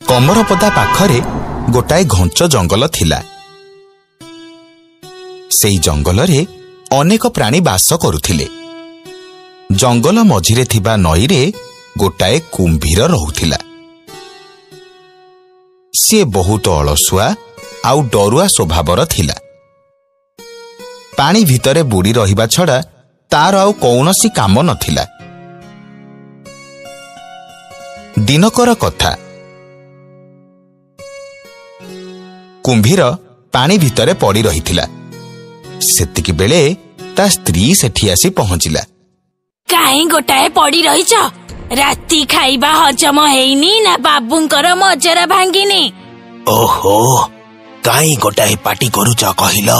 कमरपदा पाखरे गोटाए घंच जंगल थिला। सेई जंगल रे अनेक प्राणी बास करुथिले। जंगल मझिरे थिबा नई रे गोटाए कुंभीर रहुथिला। सी बहुत अलसुआ आउ डरुआ स्वभावर थिला। पानी भितरे बुड़ी रहिबा छड़ा तार आउ कौनसी काम नथिला। दिनकर कथा। कुंभीर पानी भितरे पड़ी रहिथिला। सेतिकी बेले ता स्त्री सेठी आसी पहुंचिला। काहे गोटाए पड़ी रहिछ? राती खाइबा हजम हेइनी ना बाबूंकर मजरा भांगिनी? ओहो, काई गोटाए पाटी करूच कहिल?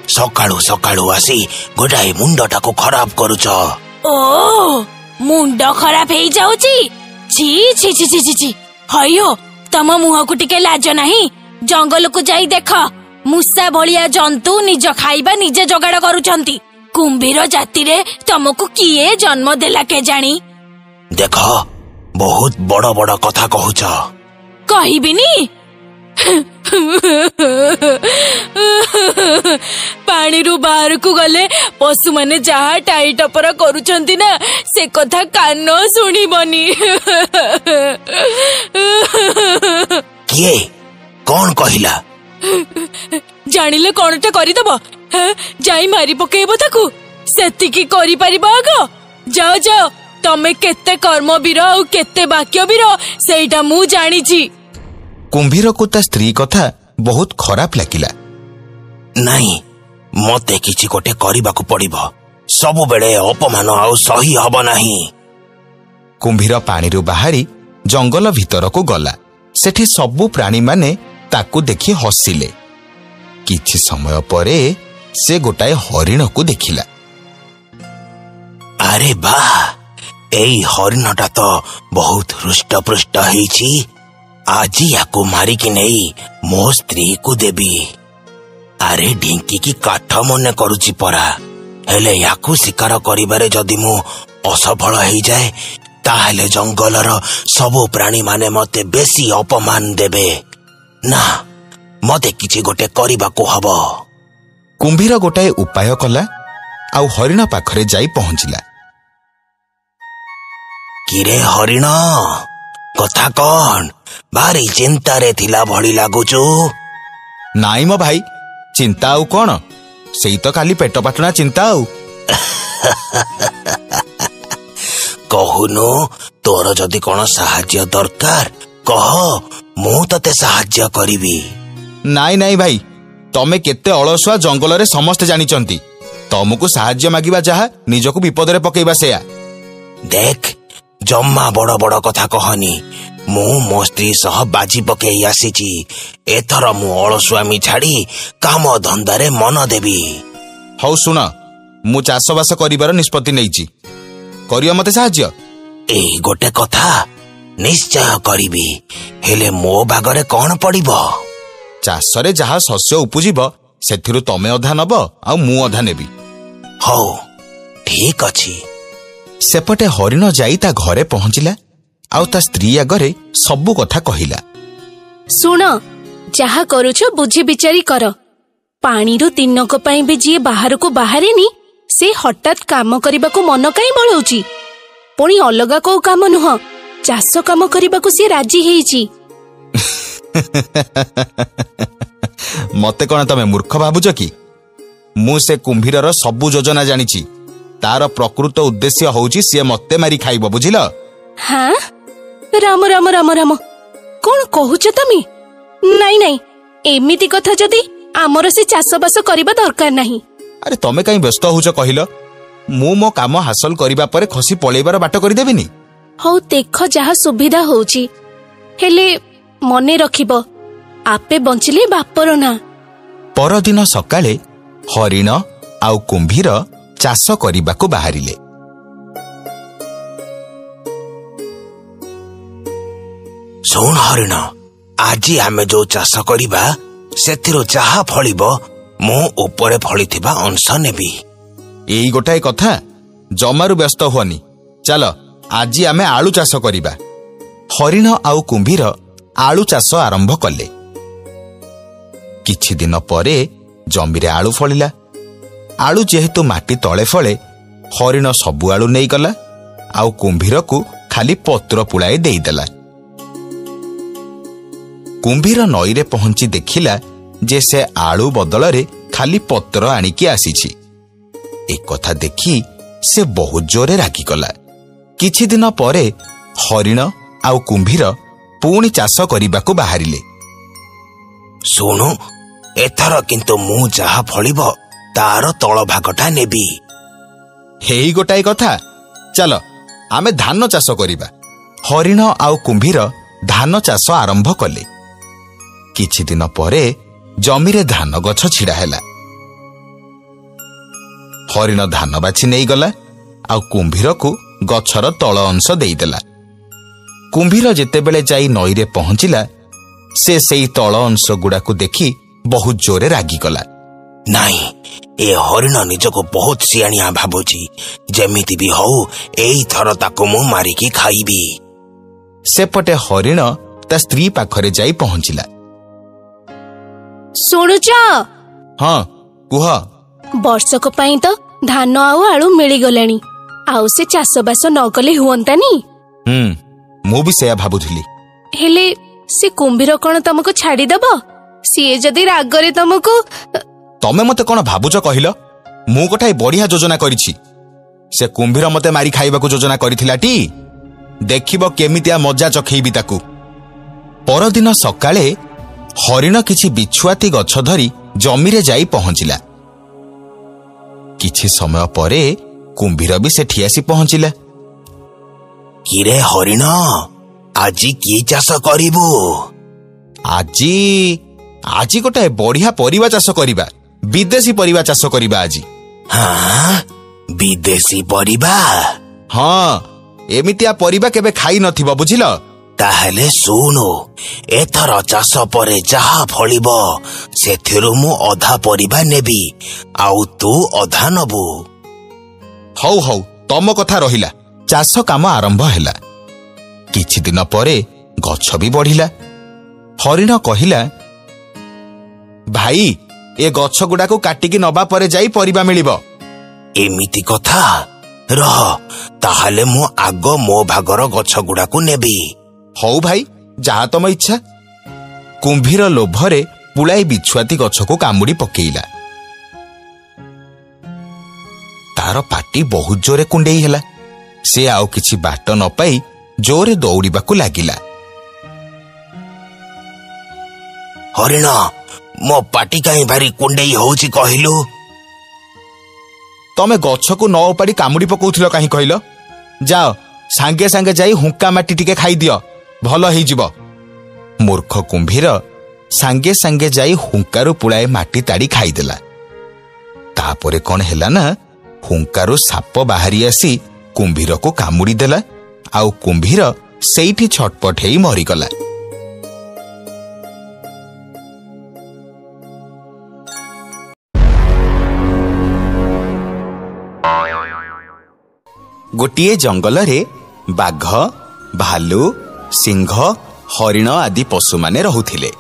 सकाळू सकाळू आसी गोटाए मुंडटाको खराब करूच। ओ, मुंड खराब हेइ जाउची? छी छी छी छी छी। हयो, तम मुह को टिके लाज नाही? जंगल को जाई देख, मूसा भलिया जंतु निज खाइबा निजे जोगाड़ करूछंती। कुंभीर जाति रे तमको किए जन्म देला के जानी? देख, बहुत बड़ बड़ कथा कहूछ। कहिबिनी? पानी रु बाहर को गले पशु माने जहा टाई टपर करूछंती ना, से कथा कान सुनिबनी। किए कौन कहिला? जानिले कोनटा करिदब? जाई मारी पकेइब ताकू? सेतिकी करि परिबा आगो? जाओ जाओ, तमे केते कर्मवीर और केते वाक्यवीर सेटा मु जानिछि। कुंभीर को ता स्त्री कथा बहुत खराब लागिला। नहीं, मते किछि गोटे करिबाकू पड़िबो। सब बेले अपमान आउ सही हब नाही। कुंभीर पानी रु बाहरी जंगल भितर को गला। सेठी सबु प्राणी माने ताकू देखि हसिले। किछि समय परे से गोटाए हरिण को देखिला। अरे वाह, एई हरिणटा तो बहुत हृष्टपृष्ट हेइछि। आज याकू मारिकी नहीं मो स्त्री को देवी। अरे ढिंकी की काठ मने करुछि परा। हेले याकू शिकार करिबारे जदि मु असफल हेइ जाए, ताहेले जंगलर सबु प्राणी माने मते बेसी अपमान देबे। ना, मते किछि गोटे करिबाकू हबो। कुंभीर गोटाए उपाय कला आउ हरिण पाखरे जाई पहुंचिला। किरे हरिण, कथा कौन? भारी चिंता रे थिला भली लागुचु। नाई मो भाई, चिंता आउ कौन? सेई तो खाली पेट पाटना चिंता आउ। कहूनु, तोर जदि कोन साहाय्य दरकार कह, मु तते साहाय्य करिबी। नाई नाई भाई, तमे केते अलसुआ जंगल रे समस्त जानिचंती। तमको साहाय्य मागिबा जहा निजको विपद रे पकेइबा सेया। देख, जम्मा बड़ बड़ कथा कहनी। मु मो स्त्री सह बाजी पकेई आसीची। एथर मु अलसुआमी छाड़ी काम धंदारे मन देबी। हौ सुन, मु चाषबास करिबार निष्पत्ति नेइची। करियो मते साहाय्य? एई गोटे कथा निश्चय करिबी। हेले मो बागरे कोन पड़िबो? चाषरे जहा शस्य उपजिब सेथिरु तमे अधा नब आउ मु अधा नेबी। हौ, ठीक अछि। सेपटे हरिण जाई ता घरे पहुंचिला आउ ता स्त्री आगरे सबु कथा कहिला। सुन, जहा करूछ बुझी विचारी कर। पानी रु दिनक पई भी जी बाहर को बाहरेनी, से हठात काम करबा को मन काई बळौची। पुणी अलगा को काम नुह, चाष काम करबा को से राजी हेइची। मते कोन तमे मूर्ख भाबुछ कि? मु से कुंभीरर सबु योजना जानिची। तार प्रकृत उद्देश्य होउची से मते मारी खाइबो, बुझिल? हाँ, राम राम राम राम, कौन कहूच तमी? नाई नाई, एमिति कथा जदि आमर से चाषबास करिबा दरकार नाही। अरे तमे काई व्यस्त होउछ कहिल? मु मो काम हासिल करिबा परे खसी पळेइबार बाट करि देबिनी। हौ देख, जहा सुविधा होउची। हेले मने रखिबो, आपे बंचिले बापर ना। परदिन सकाळे हरिण आउ कुंभीर चाष करिबाकू बाहरिले। सुन हरिण, आज आमे जो चाष करिबा सेथिरो जहा फळिबो मु ऊपरे फळिथिबा अंश नेबी। एई गोटाए कथा, जमारु व्यस्त हुअनी। चल, आज आमे आलू चाष करिबा। हरिण आउ कुंभीर ଆଳୁ ଚାଷ ଆରମ୍ଭ କଲେ। କିଛି ଦିନ ପରେ ଜମିରେ ଆଳୁ ଫଳିଲା। ଆଳୁ ଯେହେତୁ ମାଟି ତଳେ ଫଳେ, ହରିଣ ସବୁ ଆଳୁ ନେଇଗଲା ଆଉ କୁମ୍ଭୀରକୁ ଖାଲି ପତ୍ର ପୁଳାଏ ଦେଇଦେଲା। କୁମ୍ଭୀର ନଈରେ ପହଞ୍ଚି ଦେଖିଲା ଯେ ସେ ଆଳୁ ବଦଳରେ ଖାଲି ପତ୍ର ଆଣିକି ଆସିଛି। ଏକଥା ଦେଖି ସେ ବହୁତ ଜୋରେ ରାଗିଗଲା। କିଛି ଦିନ ପରେ ହରିଣ ଆଉ କୁମ୍ଭୀର ପୁଣି ଚାଷ କରିବାକୁ ବାହାରିଲେ। ଶୁଣୁ, ଏଥର କିନ୍ତୁ ମୁଁ ଯାହା ଫଳିବ ତାର ତଳ ଭାଗଟା ନେବି। ହେଇ ଗୋଟାଏ କଥା, ଚାଲ ଆମେ ଧାନ ଚାଷ କରିବା। ହରିଣ ଆଉ କୁମ୍ଭୀର ଧାନ ଚାଷ ଆରମ୍ଭ କଲେ। କିଛି ଦିନ ପରେ ଜମିରେ ଧାନ ଗଛ ଛିଡ଼ା ହେଲା। ହରିଣ ଧାନ ବାଛି ନେଇଗଲା ଆଉ କୁମ୍ଭୀରକୁ ଗଛର ତଳ ଅଂଶ ଦେଇଦେଲା। କୁମ୍ଭୀର ଯେତେବେଳେ ଯାଇ ନଈରେ ପହଞ୍ଚିଲା, ସେ ସେଇ ତଳ ଅଂଶ ଗୁଡାକୁ ଦେଖି ବହୁତ ଜୋରେ ରାଗିଗଲା। ନାଇଁ, ଏ ହରିଣ ନିଜକୁ ବହୁତ ସିଆଣିଆ ଭାବୁଛି। ଯେମିତି ବି ହଉ ଏଇଥର ତାକୁ ମୁଁ ମାରିକି ଖାଇବି। ସେପଟେ ହରିଣ ତା ସ୍ତ୍ରୀ ପାଖରେ ଯାଇ ପହଞ୍ଚିଲା। ଶୁଣୁଛ? ହଁ କୁହ। ବର୍ଷକ ପାଇଁ ତ ଧାନ ଆଉ ଆଳୁ ମିଳିଗଲାଣି, ଆଉ ସେ ଚାଷବାସ ନ କଲେ ହୁଅନ୍ତାନି? ମୁଁ ବି ସେୟା ଭାବୁଥିଲି। ହେଲେ ସେ କୁମ୍ଭୀର କଣ ତମକୁ ଛାଡିଦବ? ସିଏ ଯଦି ରାଗରେ ତମକୁ... ତମେ ମତେ କଣ ଭାବୁଛ କହିଲ? ମୁଁ ଗୋଟାଏ ବଢିଆ ଯୋଜନା କରିଛି। ସେ କୁମ୍ଭୀର ମତେ ମାରି ଖାଇବାକୁ ଯୋଜନା କରିଥିଲା ଟି। ଦେଖିବ କେମିତିଆ ମଜା ଚଖେଇବି ତାକୁ। ପରଦିନ ସକାଳେ ହରିଣ କିଛି ବିଛୁଆତି ଗଛ ଧରି ଜମିରେ ଯାଇ ପହଞ୍ଚିଲା। କିଛି ସମୟ ପରେ କୁମ୍ଭୀର ବି ସେଠି ଆସି ପହଞ୍ଚିଲା। କିରେ ହରିଣ, ଆଜି କି ଚାଷ କରିବୁ? ଆଜି ଗୋଟାଏ ବଢିଆ ପରିବା ଚାଷ କରିବା। ବିଦେଶୀ ପରିବା ଚାଷ କରିବା ଆଜି। ହଁ, ବିଦେଶୀ ପରିବା? ହଁ, ଏମିତିଆ ପରିବା କେବେ ଖାଇ ନଥିବ, ବୁଝିଲ? ତାହେଲେ ଶୁଣୁ, ଏଥର ଚାଷ ପରେ ଯାହା ଫଳିବ ସେଥିରୁ ମୁଁ ଅଧା ପରିବା ନେବି, ଆଉ ତୁ ଅଧା ନବୁ। ହଉ, ତମ କଥା ରହିଲା। ଚାଷ କାମ ଆରମ୍ଭ ହେଲା। କିଛି ଦିନ ପରେ ଗଛ ବି ବଢିଲା। ହରିଣ କହିଲା, ଭାଇ, ଏ ଗଛ ଗୁଡାକୁ କାଟିକି ନବା ପରେ ଯାଇ ପରିବା ମିଳିବ। ଏମିତି କଥା? ରହ, ତାହେଲେ ମୁଁ ଆଗ ମୋ ଭାଗର ଗଛ ଗୁଡାକୁ ନେବି। ହଉ ଭାଇ, ଯାହା ତମ ଇଚ୍ଛା। କୁମ୍ଭୀର ଲୋଭରେ ପୁଳାଏ ବିଛୁଆତି ଗଛକୁ କାମୁଡି ପକେଇଲା। ତାର ପାଟି ବହୁତ ଜୋରେ କୁଣ୍ଡେଇ ହେଲା। ସେ ଆଉ କିଛି ବାଟ ନ ପାଇ ଜୋରେ ଦୌଡ଼ିବାକୁ ଲାଗିଲା। ହରିଣ, ମୋ ପାଟି କାହିଁ ଭାରି କୁଣ୍ଡେଇ ହଉଛି କହିଲୁ? ତମେ ଗଛକୁ ନ ଉପାଡ଼ି କାମୁଡି ପକଉଥିଲ କାହିଁ କହିଲ? ଯାଅ, ସାଙ୍ଗେ ସାଙ୍ଗେ ଯାଇ ହୁଙ୍କା ମାଟି ଟିକେ ଖାଇଦିଅ, ଭଲ ହେଇଯିବ। ମୂର୍ଖ କୁମ୍ଭୀର ସାଙ୍ଗେ ସାଙ୍ଗେ ଯାଇ ହୁଙ୍କାରୁ ପୁଳାଏ ମାଟି ତାଡ଼ି ଖାଇଦେଲା। ତାପରେ କଣ ହେଲା ନା, ହୁଙ୍କାରୁ ସାପ ବାହାରି ଆସି କୁମ୍ଭୀରକୁ କାମୁଡି ଦେଲା ଆଉ କୁମ୍ଭୀର ସେଇଠି ଛଟପଟ ହେଇ ମରିଗଲା। ଗୋଟିଏ ଜଙ୍ଗଲରେ ବାଘ, ଭାଲୁ, ସିଂହ, ହରିଣ ଆଦି ପଶୁମାନେ ରହୁଥିଲେ।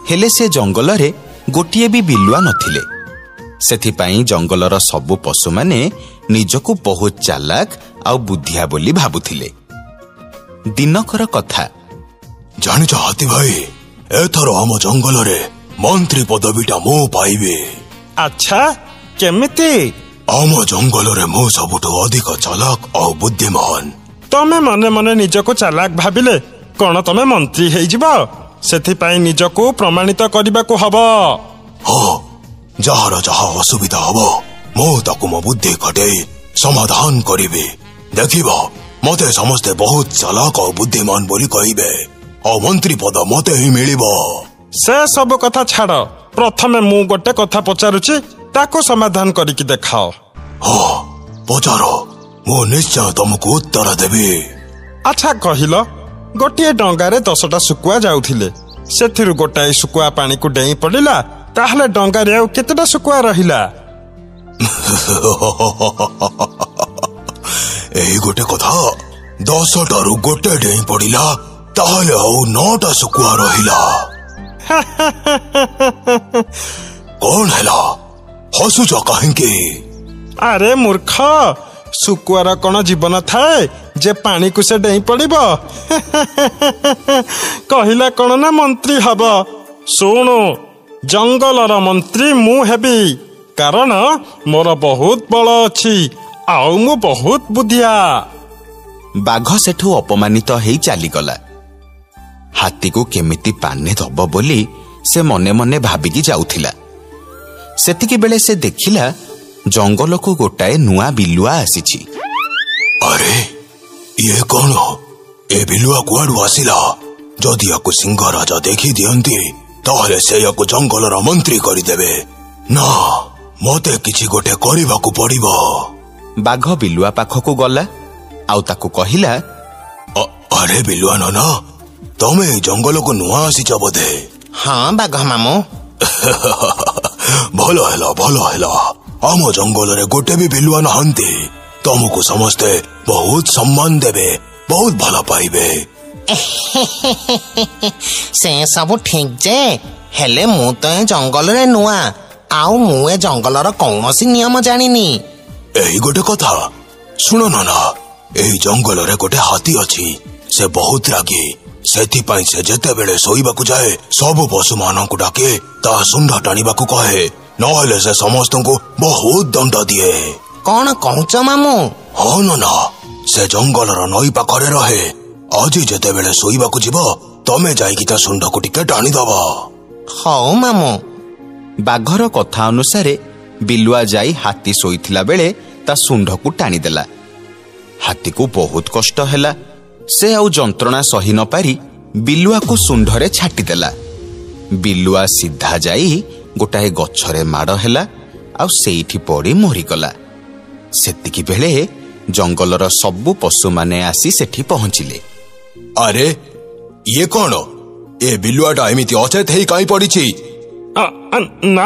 ହେଲେ ସେ ଜଙ୍ଗଲରେ ଗୋଟିଏ ବି ବିଲୁଆ ନଥିଲେ। ସେଥିପାଇଁ ଜଙ୍ଗଲର ସବୁ ପଶୁମାନେ ନିଜକୁ ବହୁତ ଚାଲାକ ଆଉ ବୁଦ୍ଧିଆ ବୋଲି ଭାବୁଥିଲେ। ଦିନକର କଥା। ଜାଣିଛ ହାତୀ ଭାଇ, ଏଥର ଆମ ଜଙ୍ଗଲରେ ମନ୍ତ୍ରୀ ପଦବୀଟା ମୁଁ ପାଇବି। ଆଚ୍ଛା, କେମିତି? ଆମ ଜଙ୍ଗଲରେ ମୁଁ ସବୁଠୁ ଅଧିକ ଚାଲାକ ଆଉ ବୁଦ୍ଧିମାନ। ତମେ ମନେ ମନେ ନିଜକୁ ଚାଲାକ ଭାବିଲେ କଣ ତମେ ମନ୍ତ୍ରୀ ହେଇଯିବ? ସେଥିପାଇଁ ନିଜକୁ ପ୍ରମାଣିତ କରିବାକୁ ହବ। ହଁ, ଯାହାର ଯାହା ଅସୁବିଧା ହବ ମୁଁ ତାକୁ ମୋ ବୁଦ୍ଧି ଖଟେଇ ସମାଧାନ କରିବି। ଦେଖିବ, ମତେ ସମସ୍ତେ ବହୁତ ଚାଲାକ ଆଉ ବୁଦ୍ଧିମାନ ବୋଲି କହିବେ, ଆଉ ମନ୍ତ୍ରୀ ପଦ ମତେ ହିଁ ମିଳିବ। ସେ ସବୁ କଥା ଛାଡ, ପ୍ରଥମେ ମୁଁ ଗୋଟେ କଥା ପଚାରୁଛି, ତାକୁ ସମାଧାନ କରିକି ଦେଖାଅ। ହଁ, ପଚାର, ମୁଁ ନିଶ୍ଚୟ ତମକୁ ଉତ୍ତର ଦେବି। ଆଚ୍ଛା କହିଲ, ଗୋଟିଏ ଡଙ୍ଗାରେ 10ଟା ଶୁକୁଆ ଯାଉଥିଲେ, ସେଥିରୁ ଗୋଟାଏ ଶୁକୁଆ ପାଣିକୁ ଡେଇଁ ପଡିଲା, ତାହେଲେ ଡଙ୍ଗାରେ ଆଉ କେତେଟା ଶୁକୁଆ ରହିଲା? ଏଇ ଗୋଟେ କଥା, 10ଟାରୁ ଗୋଟେ ଡେଇଁ ପଡିଲା, ତାହେଲେ ଆଉ 9ଟା ଶୁକୁଆ ରହିଲା। କଣ ହେଲା, ହସୁଛ କାହିଁକି? ଆରେ ମୂର୍ଖ, ଶୁକୁଆର କଣ ଜୀବନ ଥାଏ ଯେ ପାଣିକୁ ସେ ଡେଇଁ ପଡିବ? କହିଲା କଣ ନା ମନ୍ତ୍ରୀ ହବ। ଶୁଣୁ, ଜଙ୍ଗଲର ମନ୍ତ୍ରୀ ମୁଁ ହେବି, କାରଣ ମୋର ବହୁତ ବଳ ଅଛି ଆଉ ମୁଁ ବହୁତ ବୁଦ୍ଧିଆ। ବାଘ ସେଠୁ ଅପମାନିତ ହେଇ ଚାଲିଗଲା। ହାତୀକୁ କେମିତି ପାନେ ଦବ ବୋଲି ସେ ମନେ ମନେ ଭାବିକି ଯାଉଥିଲା। ସେତିକି ବେଳେ ସେ ଦେଖିଲା ଜଙ୍ଗଲକୁ ଗୋଟାଏ ନୂଆ ବିଲୁଆ ଆସିଛି। ଆରେ ଇଏ କଣ? ଏ ବିଲୁଆ କୁଆଡୁ ଆସିଲା? ଯଦି ୟାକୁ ସିଂହରାଜ ଦେଖି ଦିଅନ୍ତି ତାହେଲେ ସେ ୟାକୁ ଜଙ୍ଗଲର ମନ୍ତ୍ରୀ କରିଦେବେ। ନା, ମତେ କିଛି ଗୋଟେ କରିବାକୁ ପଡିବ। ବାଘ ବିଲୁଆ ପାଖକୁ ଗଲା ଆଉ ତାକୁ କହିଲା, ଆରେ ବିଲୁଆ ନନା, ତମେ ଏଇ ଜଙ୍ଗଲକୁ ନୂଆ ଆସିଛ ବୋଧେ? ହଁ ବାଘ ମାମୁଁ। ଭଲ ହେଲା। ଆମ ଜଙ୍ଗଲରେ ଗୋଟେ ବି ବିଲୁଆ ନାହାନ୍ତି। ତମକୁ ସମସ୍ତେ ବହୁତ ସମ୍ମାନ ଦେବେ, ବହୁତ ଭଲ ପାଇବେ। ସେ ସବୁ ଠିକ ଯେ, ହେଲେ ମୁଁ ତ ଏ ଜଙ୍ଗଲରେ ନୂଆ, ଆଉ ମୁଁ ଏ ଜଙ୍ଗଲର କୌଣସି ନିୟମ ଜାଣିନି। ଏଇ ଗୋଟେ କଥା ଶୁଣ ନନା, ଏହି ଜଙ୍ଗଲରେ ଗୋଟେ ହାତୀ ଅଛି। ସେ ବହୁତ ରାଗି। ସେଥିପାଇଁ ସେ ଯେତେବେଳେ ଶୋଇବାକୁ ଯାଏ ସବୁ ପଶୁ ମାନଙ୍କୁ ଡାକେ, ତା ଶୁଣ୍ଢ ଟାଣିବାକୁ କହେ, ନହେଲେ ସେ ସମସ୍ତଙ୍କୁ ବହୁତ ଦଣ୍ଡ ଦିଏ। କଣ କହୁଛ ମାମୁଁ? ହଁ ନନା, ସେ ଜଙ୍ଗଲର ନଈ ପାଖରେ ରହେ। ଆଜି ଯେତେବେଳେ ଶୋଇବାକୁ ଯିବ ତମେ ଯାଇକି ତା ଶୁଣ୍ଢକୁ ଟିକେ ଟାଣିଦବ। ହଉ ମାମୁଁ। ବାଘର କଥା ଅନୁସାରେ ବିଲୁଆ ଯାଇ ହାତୀ ଶୋଇଥିଲା ବେଳେ ତା ଶୁଣ୍ଢକୁ ଟାଣିଦେଲା। ହାତୀକୁ ବହୁତ କଷ୍ଟ ହେଲା। ସେ ଆଉ ଯନ୍ତ୍ରଣା ସହି ନ ପାରି ବିଲୁଆକୁ ଶୁଣ୍ଢରେ ଛାଟିଦେଲା। ବିଲୁଆ ସିଧା ଯାଇ ଗୋଟାଏ ଗଛରେ ମାଡ଼ ହେଲା ଆଉ ସେଇଠି ପଡ଼ି ମରିଗଲା। ସେତିକି ବେଳେ ଜଙ୍ଗଲର ସବୁ ପଶୁମାନେ ଆସି ସେଠି ପହଞ୍ଚିଲେ। ଆରେ ଇଏ କଣ? ଏ ବିଲୁଆଟା ଏମିତି ଅଚେତ ହେଇ କାହିଁ ପଡିଛି? ନା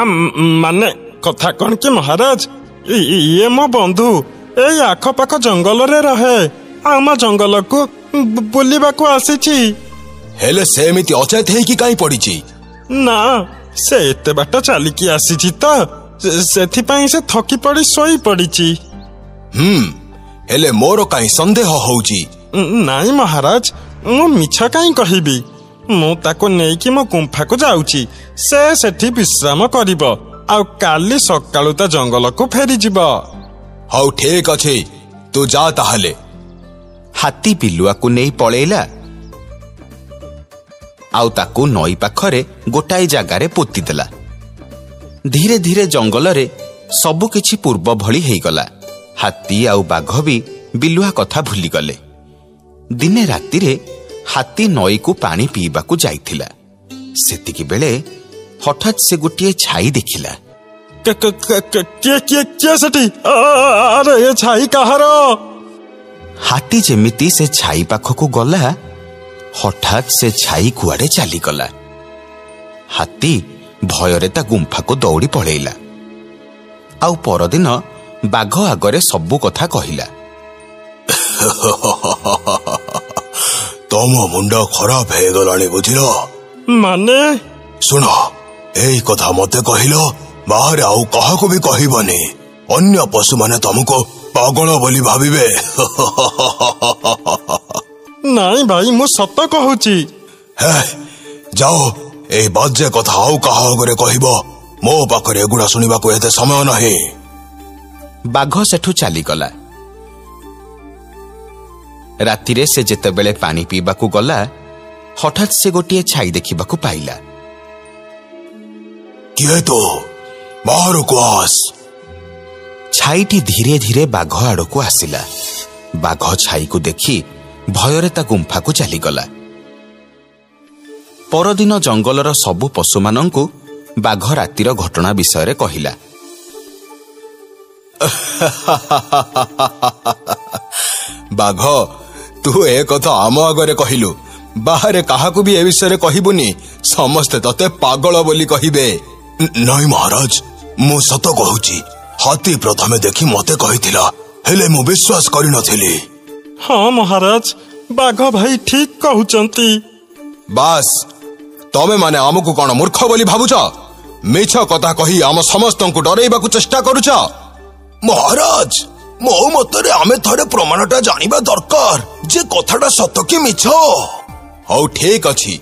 ମାନେ କଥା କଣ କି ମହାରାଜ, ଇଏ ମୋ ବନ୍ଧୁ ଏଇ ଆଖପାଖ ଜଙ୍ଗଲରେ ରହେ। ଆମ ଜଙ୍ଗଲକୁ ବୁଲିବାକୁ ଆସିଛି। ହେଲେ ସେ ଏମିତି ଅଚେତ ହେଇକି କାହିଁ ପଡିଛି? ନା, ସେ ଏତେ ବାଟ ଚାଲିକି ଆସିଛି ତ ସେଥିପାଇଁ ସେ ଥକି ପଡି ଶୋଇ ପଡିଛି। ହେଲେ ମୋର କାହିଁ ସନ୍ଦେହ ହଉଛି? ନାଇଁ ମହାରାଜ, ମୁଁ ମିଛ କାହିଁ କହିବି। ମୁଁ ତାକୁ ନେଇକି ମୋ ଗୁମ୍ଫାକୁ ଯାଉଛି। ସେ ସେଠି ବିଶ୍ରାମ କରିବ ଆଉ କାଲି ସକାଳୁ ତା ଜଙ୍ଗଲକୁ ଫେରିଯିବ। ହଉ ଠିକ ଅଛି, ତୁ ଯା ତାହେଲେ। ହାତୀ ବିଲୁଆକୁ ନେଇ ପଳେଇଲା ଆଉ ତାକୁ ନଈ ପାଖରେ ଗୋଟାଏ ଜାଗାରେ ପୋତିଦେଲା। ଧୀରେ ଧୀରେ ଜଙ୍ଗଲରେ ସବୁକିଛି ପୂର୍ବ ଭଳି ହେଇଗଲା। ହାତୀ ଆଉ ବାଘ ବି ବିଲୁଆ କଥା ଭୁଲିଗଲେ। ଦିନେ ରାତିରେ ହାତୀ ନଈକୁ ପାଣି ପିଇବାକୁ ଯାଇଥିଲା। ସେତିକି ବେଳେ ହଠାତ୍ ସେ ଗୋଟିଏ ଛାଇ ଦେଖିଲା। କିଏ ସେଠି? ଆରେ ଏ ଛାଇ କାହାର? ହାତୀ ଯେମିତି ସେ ଛାଇ ପାଖକୁ ଗଲା, ହଠାତ୍ ସେ ଛାଇ କୁଆଡେ ଚାଲିଗଲା। ହାତୀ ଭୟରେ ତା ଗୁମ୍ଫାକୁ ଦୌଡ଼ି ପଳେଇଲା ଆଉ ପରଦିନ ବାଘ ଆଗରେ ସବୁ କଥା କହିଲା। ତମ ମୁଣ୍ଡ ଖରାପ ହେଇଗଲାଣି ବୁଝିଲ? ମାନେ? ଶୁଣ, ଏଇ କଥା ମତେ କହିଲ, ବାହାରେ ଆଉ କାହାକୁ ବି କହିବନି। ଅନ୍ୟ ପଶୁମାନେ ତମକୁ ପାଗଳ ବୋଲି ଭାବିବେ। ନାଇଁ ଭାଇ, ମୁଁ ସତ କହୁଛି। ଯାଅ, ଏଇ ବାଜେ କଥା ଆଉ କାହା ଆଗରେ କହିବ? ମୋ ପାଖରେ ଏଗୁଡା ଶୁଣିବାକୁ ଏତେ ସମୟ ନାହିଁ। ବାଘ ସେଠୁ ଚାଲିଗଲା। ରାତିରେ ସେ ଯେତେବେଳେ ପାଣି ପିଇବାକୁ ଗଲା, ହଠାତ୍ ସେ ଗୋଟିଏ ଛାଇ ଦେଖିବାକୁ ପାଇଲା। କିଏ ତୁ? ବାହାରକୁ ଆସ। ଛାଇଟି ଧୀରେ ଧୀରେ ବାଘ ଆଡକୁ ଆସିଲା। ବାଘ ଛାଇକୁ ଦେଖି ଭୟରେ ତା ଗୁମ୍ଫାକୁ ଚାଲିଗଲା। ପରଦିନ ଜଙ୍ଗଲର ସବୁ ପଶୁମାନଙ୍କୁ ବାଘ ରାତିର ଘଟଣା ବିଷୟରେ କହିଲା। ବାଘ, ତୁ ଏ କଥା ଆମ ଆଗରେ କହିଲୁ। ବାହାରେ କାହାକୁ ବି ଏ ବିଷୟରେ କହିବୁନି, ସମସ୍ତେ ତତେ ପାଗଳ ବୋଲି କହିବେ। ନାଇଁ ମହାରାଜ, ମୁଁ ସତ କହୁଛି। ହାତୀ ପ୍ରଥମେ ଦେଖି ମତେ କହିଥିଲା, ହେଲେ ମୁଁ ବିଶ୍ୱାସ କରିନଥିଲି। ହଁ ମହାରାଜ, ବାଘ ଭାଇ ଠିକ କହୁଛନ୍ତି। ବାସ୍ ତମେ ମାନେ ଆମକୁ କଣ ମୂର୍ଖ ବୋଲି ଭାବୁଛ? ମିଛ କଥା କହି ଆମ ସମସ୍ତଙ୍କୁ ଡରେଇବାକୁ ଚେଷ୍ଟା କରୁଛ। ମହାରାଜ, ମୋ ମତରେ ଆମେ ଥରେ ପ୍ରମାଣଟା ଜାଣିବା ଦରକାର ଯେ କଥାଟା ସତ କି ମିଛ। ହଉ ଠିକ ଅଛି,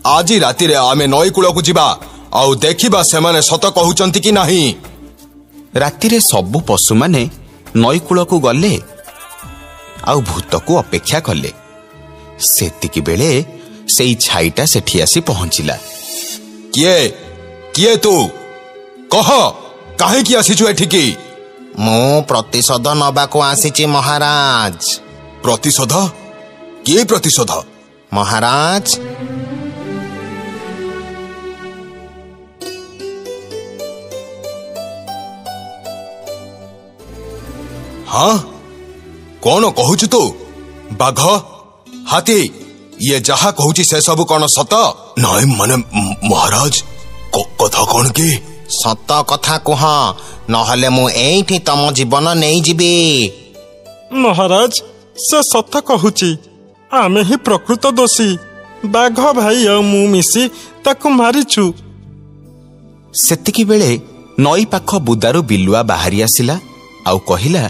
ଆଜି ରାତିରେ ଆମେ ନଈ କୂଳକୁ ଯିବା ଆଉ ଦେଖିବା ସେମାନେ ସତ କହୁଛନ୍ତି କି ନାହିଁ। ରାତିରେ ସବୁ ପଶୁମାନେ ନଈକୂଳକୁ ଗଲେ ଆଉ ଭୂତକୁ ଅପେକ୍ଷା କଲେ। ସେତିକି ବେଳେ ସେଇ ଛାଇଟା ସେଠି ଆସି ପହଞ୍ଚିଲା। କିଏ କିଏ ତୁ? କହ, କାହିଁକି ଆସିଛୁ ଏଠିକି? ମୁଁ ପ୍ରତିଶୋଧ ନବାକୁ ଆସିଛି ମହାରାଜ। ପ୍ରତିଶୋଧ? କି ପ୍ରତିଶୋଧ? ମହାରାଜ, ହଁ କଣ କହୁଛୁ ତୁ? ବାଘ, ହାତୀ, ଇଏ ଯାହା କହୁଛି ସେ ସବୁ କଣ ସତ? ନାଇଁ ମାନେ ମହାରାଜ, କଥା କଣ କି? ସତ କଥା କୁହ, ନହେଲେ ମୁଁ ଏଇଠି ତମ ଜୀବନ ନେଇଯିବି। ମହାରାଜ, ସେ ସତ କହୁଛି। ଆମେ ହିଁ ପ୍ରକୃତ ଦୋଷୀ। ବାଘ ଭାଇ ଆଉ ମୁଁ ମିଶି ତାକୁ ମାରିଛୁ। ସେତିକି ବେଳେ ନଈ ପାଖ ବୁଦାରୁ ବିଲୁଆ ବାହାରି ଆସିଲା ଆଉ କହିଲା,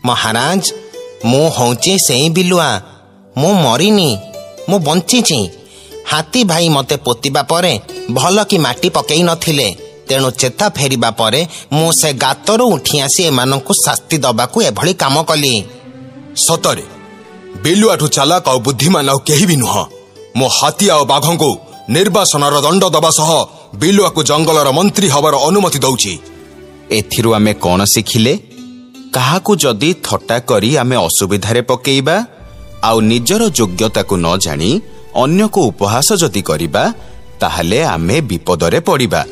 ମହାରାଜ, ମୁଁ ହଉଛି ସେଇ ବିଲୁଆ। ମୁଁ ମରିନି, ମୁଁ ବଞ୍ଚିଛି। ହାତୀ ଭାଇ ମତେ ପୋତିବା ପରେ ଭଲ କି ମାଟି ପକେଇ ନଥିଲେ, ତେଣୁ ଚେତା ଫେରିବା ପରେ ମୁଁ ସେ ଗାତରୁ ଉଠି ଆସି ଏମାନଙ୍କୁ ଶାସ୍ତି ଦବାକୁ ଏଭଳି କାମ କଲି। ସତରେ ବିଲୁଆଠୁ ଚାଲାକ ଆଉ ବୁଦ୍ଧିମାନ ଆଉ କେହି ବି ନୁହଁ। ମୁଁ ହାତୀ ଆଉ ବାଘଙ୍କୁ ନିର୍ବାସନର ଦଣ୍ଡ ଦେବା ସହ ବିଲୁଆକୁ ଜଙ୍ଗଲର ମନ୍ତ୍ରୀ ହେବାର ଅନୁମତି ଦଉଛି। ଏଥିରୁ ଆମେ କଣ ଶିଖିଲେ? କାହାକୁ ଯଦି ଥଟ୍ଟା କରି ଆମେ ଅସୁବିଧାରେ ପକେଇବା ଆଉ ନିଜର ଯୋଗ୍ୟତାକୁ ନ ଜାଣି ଅନ୍ୟକୁ ଉପହାସ ଯଦି କରିବା, ତାହେଲେ ଆମେ ବିପଦରେ ପଡ଼ିବା।